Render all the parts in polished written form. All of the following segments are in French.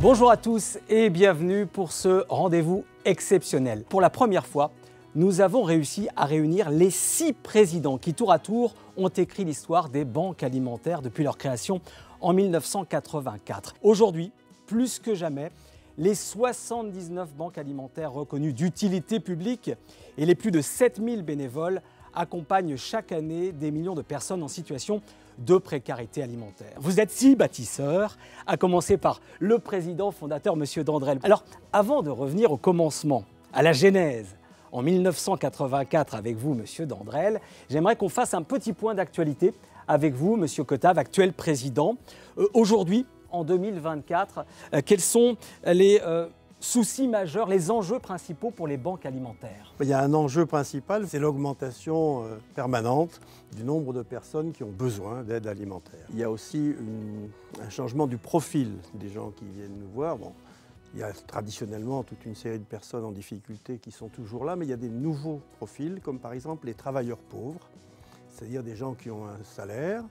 Bonjour à tous et bienvenue pour ce rendez-vous exceptionnel. Pour la première fois, nous avons réussi à réunir les 6 présidents qui, tour à tour, ont écrit l'histoire des banques alimentaires depuis leur création en 1984. Aujourd'hui, plus que jamais, les 79 banques alimentaires reconnues d'utilité publique et les plus de 7000 bénévoles accompagnent chaque année des millions de personnes en situation de précarité alimentaire. Vous êtes 6 bâtisseurs, à commencer par le président fondateur, M. Dandrel. Alors, avant de revenir au commencement, à la genèse, en 1984 avec vous, M. Dandrel, j'aimerais qu'on fasse un petit point d'actualité avec vous, M. Cotave, actuel président. Aujourd'hui, en 2024, quels sont les soucis majeurs, les enjeux principaux pour les banques alimentaires? Il y a un enjeu principal, c'est l'augmentation permanente du nombre de personnes qui ont besoin d'aide alimentaire. Il y a aussi un changement du profil des gens qui viennent nous voir. Bon, il y a traditionnellement toute une série de personnes en difficulté qui sont toujours là, mais il y a des nouveaux profils, comme par exemple les travailleurs pauvres, c'est-à-dire des gens qui ont un salaire,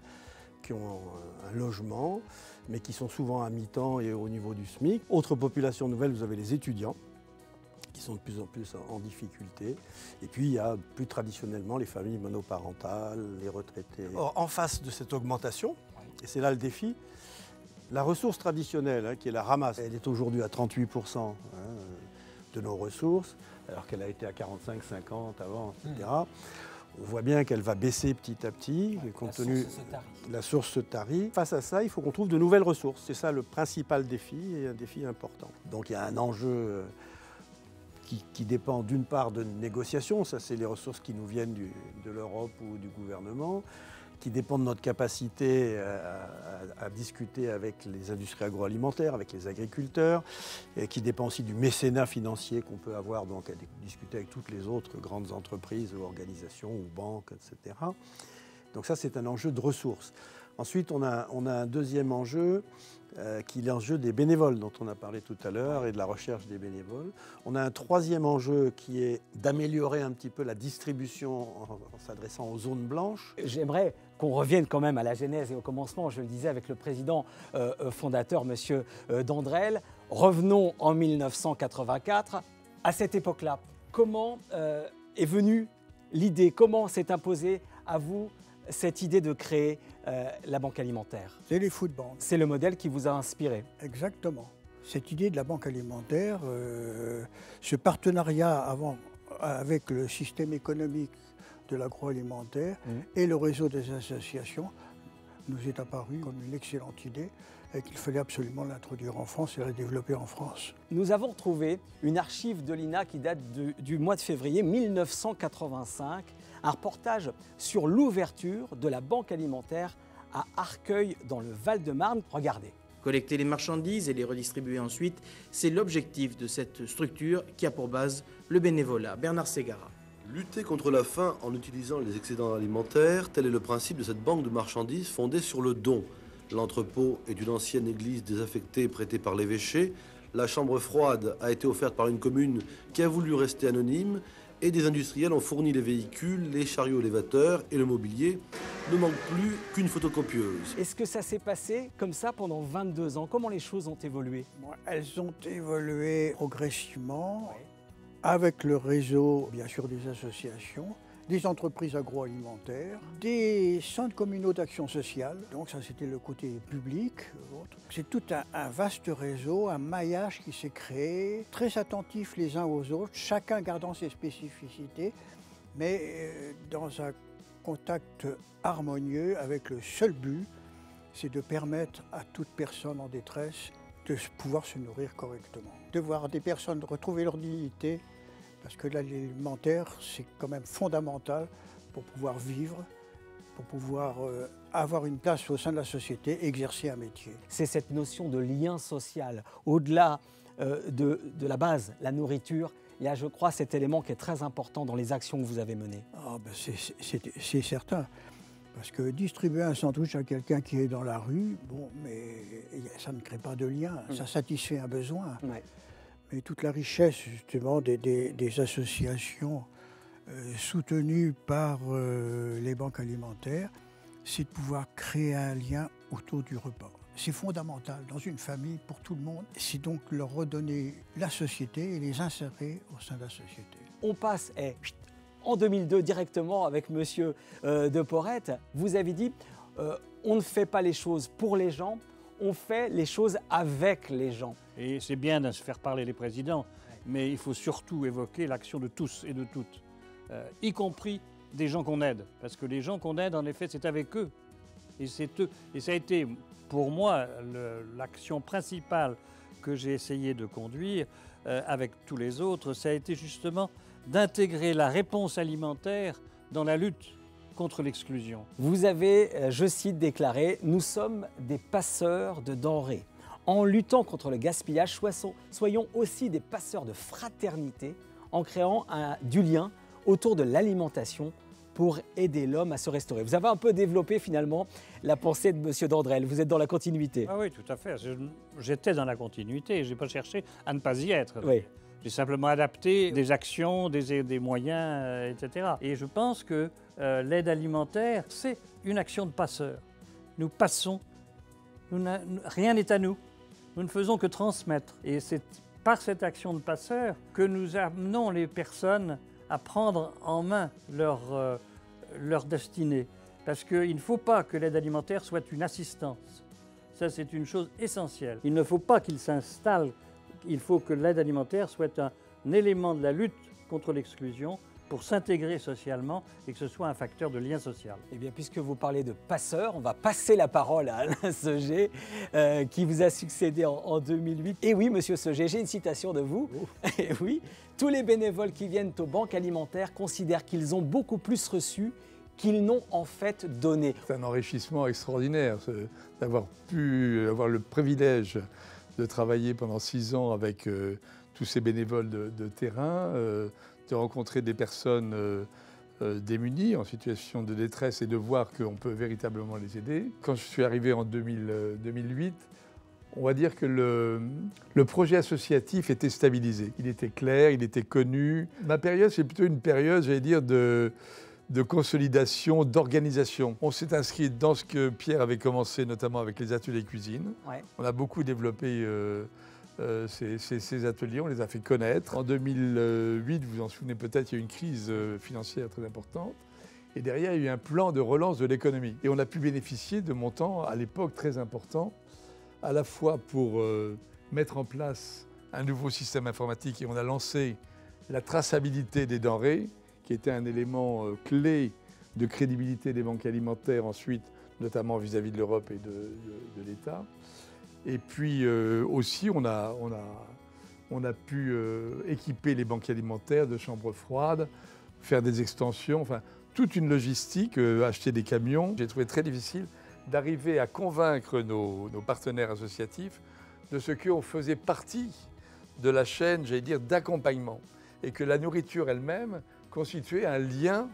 qui ont un logement, mais qui sont souvent à mi-temps et au niveau du SMIC. Autre population nouvelle, vous avez les étudiants, qui sont de plus en plus en difficulté. Et puis, il y a plus traditionnellement les familles monoparentales, les retraités. Or, en face de cette augmentation, et c'est là le défi, la ressource traditionnelle, qui est la ramasse, elle est aujourd'hui à 38% de nos ressources, alors qu'elle a été à 45-50 avant, etc. On voit bien qu'elle va baisser petit à petit, compte tenu de la source se tarit. Face à ça, il faut qu'on trouve de nouvelles ressources. C'est ça le principal défi et un défi important. Donc il y a un enjeu qui dépend d'une part de négociations, ça c'est les ressources qui nous viennent de l'Europe ou du gouvernement, qui dépend de notre capacité à discuter avec les industries agroalimentaires, avec les agriculteurs, et qui dépend aussi du mécénat financier qu'on peut avoir, donc à discuter avec toutes les autres grandes entreprises ou organisations ou banques, etc. Donc ça, c'est un enjeu de ressources. Ensuite, on a un deuxième enjeu, qui est l'enjeu des bénévoles, dont on a parlé tout à l'heure, et de la recherche des bénévoles. On a un troisième enjeu qui est d'améliorer un petit peu la distribution en s'adressant aux zones blanches. J'aimerais qu'on revienne quand même à la genèse et au commencement, je le disais avec le président fondateur, M. Dandrel. Revenons en 1984. À cette époque-là, comment est venue l'idée, comment s'est imposée à vous cette idée de créer la banque alimentaire? C'est les food banks. C'est le modèle qui vous a inspiré. Exactement. Cette idée de la banque alimentaire, ce partenariat avec le système économique de l'agroalimentaire et le réseau des associations nous est apparu comme une excellente idée et qu'il fallait absolument l'introduire en France et la développer en France. Nous avons retrouvé une archive de l'INA qui date du mois de février 1985, un reportage sur l'ouverture de la banque alimentaire à Arcueil dans le Val-de-Marne. Regardez. Collecter les marchandises et les redistribuer ensuite, c'est l'objectif de cette structure qui a pour base le bénévolat. Bernard Ségara. Lutter contre la faim en utilisant les excédents alimentaires, tel est le principe de cette banque de marchandises fondée sur le don. L'entrepôt est une ancienne église désaffectée prêtée par l'évêché. La chambre froide a été offerte par une commune qui a voulu rester anonyme. Et des industriels ont fourni les véhicules, les chariots élévateurs et le mobilier. Ne manque plus qu'une photocopieuse. Est-ce que ça s'est passé comme ça pendant 22 ans? Comment les choses ont évolué? Elles ont évolué progressivement avec le réseau, bien sûr, des associations, des entreprises agroalimentaires, des centres communaux d'action sociale. Donc ça, c'était le côté public. C'est tout un vaste réseau, un maillage qui s'est créé, très attentifs les uns aux autres, chacun gardant ses spécificités, mais dans un contact harmonieux avec le seul but, c'est de permettre à toute personne en détresse de pouvoir se nourrir correctement. De voir des personnes retrouver leur dignité, parce que l'alimentaire, c'est quand même fondamental pour pouvoir vivre, pour pouvoir avoir une place au sein de la société, exercer un métier. C'est cette notion de lien social, au-delà de la base, la nourriture. Il y a, je crois, cet élément qui est très important dans les actions que vous avez menées. C'est certain. Parce que distribuer un sandwich à quelqu'un qui est dans la rue, bon, mais ça ne crée pas de lien, ça satisfait un besoin. Ouais. Mais toute la richesse, justement, des associations soutenues par les banques alimentaires, c'est de pouvoir créer un lien autour du repas. c'est fondamental dans une famille pour tout le monde. C'est donc leur redonner la société et les insérer au sein de la société. On passe en 2002 directement avec Monsieur de Porrette. Vous avez dit on ne fait pas les choses pour les gens, on fait les choses avec les gens. Et c'est bien de se faire parler les présidents, mais il faut surtout évoquer l'action de tous et de toutes, y compris des gens qu'on aide. Parce que les gens qu'on aide, en effet, c'est avec eux. Et c'est eux. Et ça a été, pour moi, l'action principale que j'ai essayé de conduire avec tous les autres, ça a été justement d'intégrer la réponse alimentaire dans la lutte contre l'exclusion. Vous avez, je cite, déclaré « Nous sommes des passeurs de denrées. En luttant contre le gaspillage, soyons aussi des passeurs de fraternité en créant du lien autour de l'alimentation pour aider l'homme à se restaurer. » Vous avez un peu développé finalement la pensée de M. Dandrel. Vous êtes dans la continuité. Ah oui, tout à fait. J'étais dans la continuité. Je n'ai pas cherché à ne pas y être. Oui. J'ai simplement adapté des actions, des moyens, etc. Et je pense que l'aide alimentaire, c'est une action de passeur. Nous passons, rien n'est à nous. Nous ne faisons que transmettre. Et c'est par cette action de passeur que nous amenons les personnes à prendre en main leur destinée. Parce qu'il ne faut pas que l'aide alimentaire soit une assistance. Ça, c'est une chose essentielle. Il ne faut pas qu'il s'installe. Il faut que l'aide alimentaire soit un élément de la lutte contre l'exclusion pour s'intégrer socialement et que ce soit un facteur de lien social. Eh bien, puisque vous parlez de passeur, on va passer la parole à Alain Seger, qui vous a succédé en 2008. Et oui, monsieur Seger, j'ai une citation de vous. Et oui, tous les bénévoles qui viennent aux banques alimentaires considèrent qu'ils ont beaucoup plus reçu qu'ils n'ont en fait donné. C'est un enrichissement extraordinaire d'avoir pu avoir le privilège de travailler pendant 6 ans avec tous ces bénévoles de terrain, de rencontrer des personnes démunies, en situation de détresse et de voir qu'on peut véritablement les aider. Quand je suis arrivé en 2008, on va dire que le projet associatif était stabilisé. Il était clair, il était connu. Ma période, c'est plutôt une période, j'allais dire, de consolidation, d'organisation. On s'est inscrit dans ce que Pierre avait commencé, notamment avec les ateliers cuisine. Ouais. On a beaucoup développé ces ateliers, on les a fait connaître. En 2008, vous vous en souvenez peut-être, il y a eu une crise financière très importante. Et derrière, il y a eu un plan de relance de l'économie. Et on a pu bénéficier de montants, à l'époque, très importants, à la fois pour mettre en place un nouveau système informatique. Et on a lancé la traçabilité des denrées, qui était un élément clé de crédibilité des banques alimentaires ensuite, notamment vis-à-vis de l'Europe et de l'État. Et puis aussi, on a pu équiper les banques alimentaires de chambres froides, faire des extensions, enfin toute une logistique, acheter des camions. J'ai trouvé très difficile d'arriver à convaincre nos partenaires associatifs de ce qu'on faisait partie de la chaîne, j'allais dire, d'accompagnement, et que la nourriture elle-même constituait un lien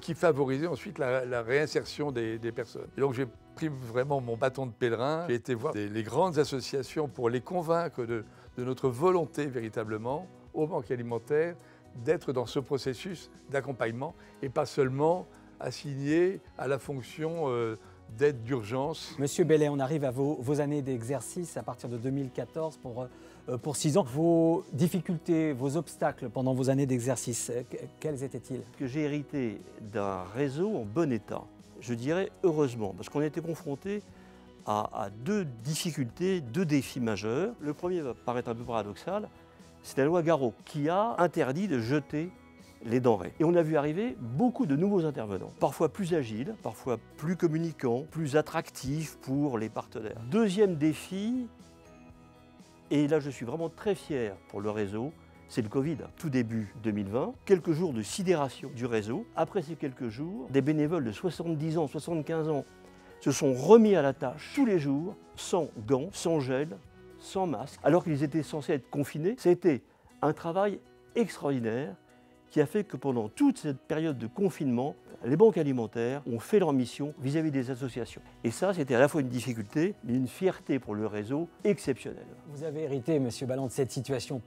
qui favorisait ensuite la réinsertion des personnes. Et donc j'ai pris vraiment mon bâton de pèlerin, j'ai été voir les grandes associations pour les convaincre de notre volonté véritablement aux banques alimentaires d'être dans ce processus d'accompagnement et pas seulement assigné à la fonction d'aide d'urgence. Monsieur Bellet, on arrive à vos années d'exercice à partir de 2014 pour 6 ans. Vos difficultés, vos obstacles pendant vos années d'exercice, quels étaient-ils? Que j'ai hérité d'un réseau en bon état, je dirais heureusement, parce qu'on a été confronté à 2 difficultés, 2 défis majeurs. Le premier va paraître un peu paradoxal, c'est la loi Garot qui a interdit de jeter les denrées. Et on a vu arriver beaucoup de nouveaux intervenants, parfois plus agiles, parfois plus communicants, plus attractifs pour les partenaires. Deuxième défi, et là je suis vraiment très fier pour le réseau, c'est le Covid. Tout début 2020, quelques jours de sidération du réseau. Après ces quelques jours, des bénévoles de 70 ans, 75 ans se sont remis à la tâche tous les jours, sans gants, sans gel, sans masque, alors qu'ils étaient censés être confinés. C'était un travail extraordinaire qui a fait que pendant toute cette période de confinement, les banques alimentaires ont fait leur mission vis-à-vis des associations. Et ça, c'était à la fois une difficulté, mais une fierté pour le réseau exceptionnelle. Vous avez hérité, Monsieur Balland, de cette situation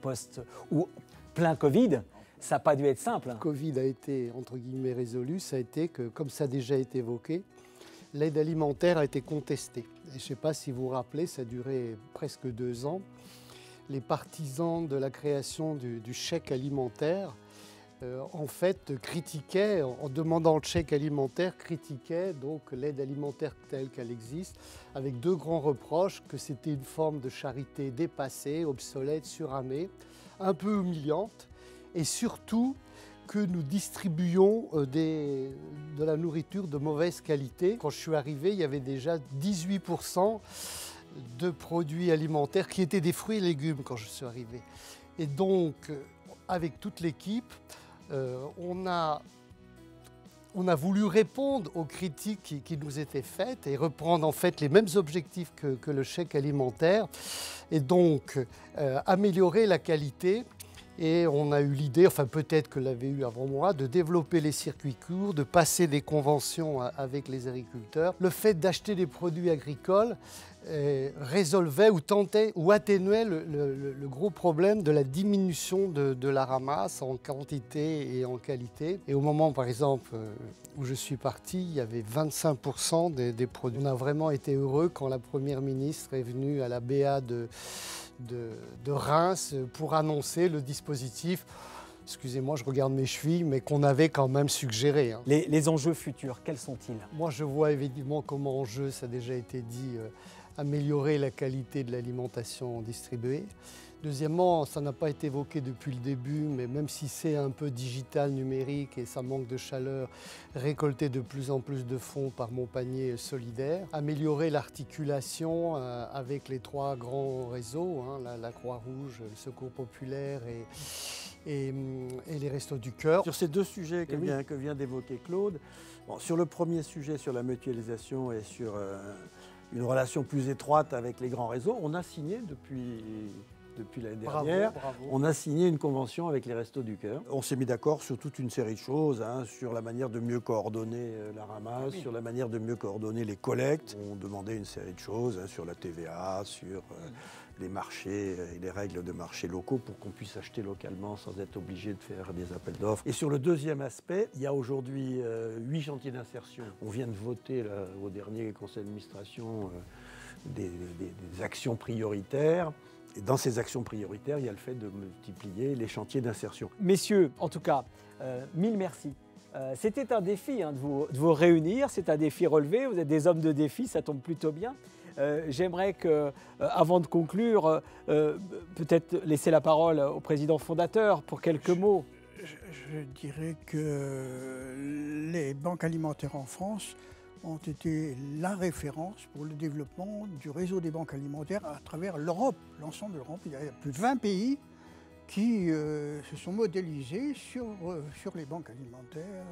ou plein Covid. Ça n'a pas dû être simple. Le Covid a été, entre guillemets, résolu. Ça a été que, comme ça a déjà été évoqué, l'aide alimentaire a été contestée. Et je ne sais pas si vous vous rappelez, ça a duré presque 2 ans. Les partisans de la création du chèque alimentaire, en fait, critiquaient, en demandant le chèque alimentaire, critiquaient donc l'aide alimentaire telle qu'elle existe, avec 2 grands reproches, que c'était une forme de charité dépassée, obsolète, surannée, un peu humiliante, et surtout que nous distribuions de la nourriture de mauvaise qualité. Quand je suis arrivé, il y avait déjà 18% de produits alimentaires qui étaient des fruits et légumes quand je suis arrivé. Et donc, avec toute l'équipe, on a voulu répondre aux critiques qui nous étaient faites et reprendre en fait les mêmes objectifs que le chèque alimentaire et donc améliorer la qualité. Et on a eu l'idée, enfin peut-être que l'avait eu avant moi, de développer les circuits courts, de passer des conventions avec les agriculteurs. Le fait d'acheter des produits agricoles résolvait ou tentait ou atténuait le gros problème de la diminution de la ramasse en quantité et en qualité. Et au moment, par exemple, où je suis parti, il y avait 25% des produits. On a vraiment été heureux quand la Première ministre est venue à la BA de Reims pour annoncer le dispositif, excusez-moi, je regarde mes chevilles, mais qu'on avait quand même suggéré. Hein. Les enjeux futurs, quels sont-ils? Moi, je vois évidemment comme enjeu, ça a déjà été dit, améliorer la qualité de l'alimentation distribuée. Deuxièmement, ça n'a pas été évoqué depuis le début, mais même si c'est un peu digital, numérique et ça manque de chaleur, récolter de plus en plus de fonds par mon panier solidaire. Améliorer l'articulation avec les 3 grands réseaux, hein, la Croix-Rouge, le Secours populaire et les Restos du Cœur. Sur ces 2 sujets que vient d'évoquer Claude, bon, sur le premier sujet, sur la mutualisation et sur une relation plus étroite avec les grands réseaux, on a signé depuis l'année dernière, on a signé une convention avec les Restos du Cœur. On s'est mis d'accord sur toute une série de choses, hein, sur la manière de mieux coordonner la ramasse, sur la manière de mieux coordonner les collectes. On demandait une série de choses, hein, sur la TVA, sur les marchés et les règles de marché locaux pour qu'on puisse acheter localement sans être obligé de faire des appels d'offres. Et sur le deuxième aspect, il y a aujourd'hui 8 chantiers d'insertion. On vient de voter là, au dernier conseil d'administration des actions prioritaires. Et dans ces actions prioritaires, il y a le fait de multiplier les chantiers d'insertion. Messieurs, en tout cas, 1000 merci. C'était un défi hein, de vous réunir, c'est un défi relevé, vous êtes des hommes de défi, ça tombe plutôt bien. J'aimerais que, avant de conclure, peut-être laisser la parole au président fondateur pour quelques mots. Je dirais que les banques alimentaires en France ont été la référence pour le développement du réseau des banques alimentaires à travers l'Europe, l'ensemble de l'Europe. Il y a plus de 20 pays qui se sont modélisés sur les banques alimentaires.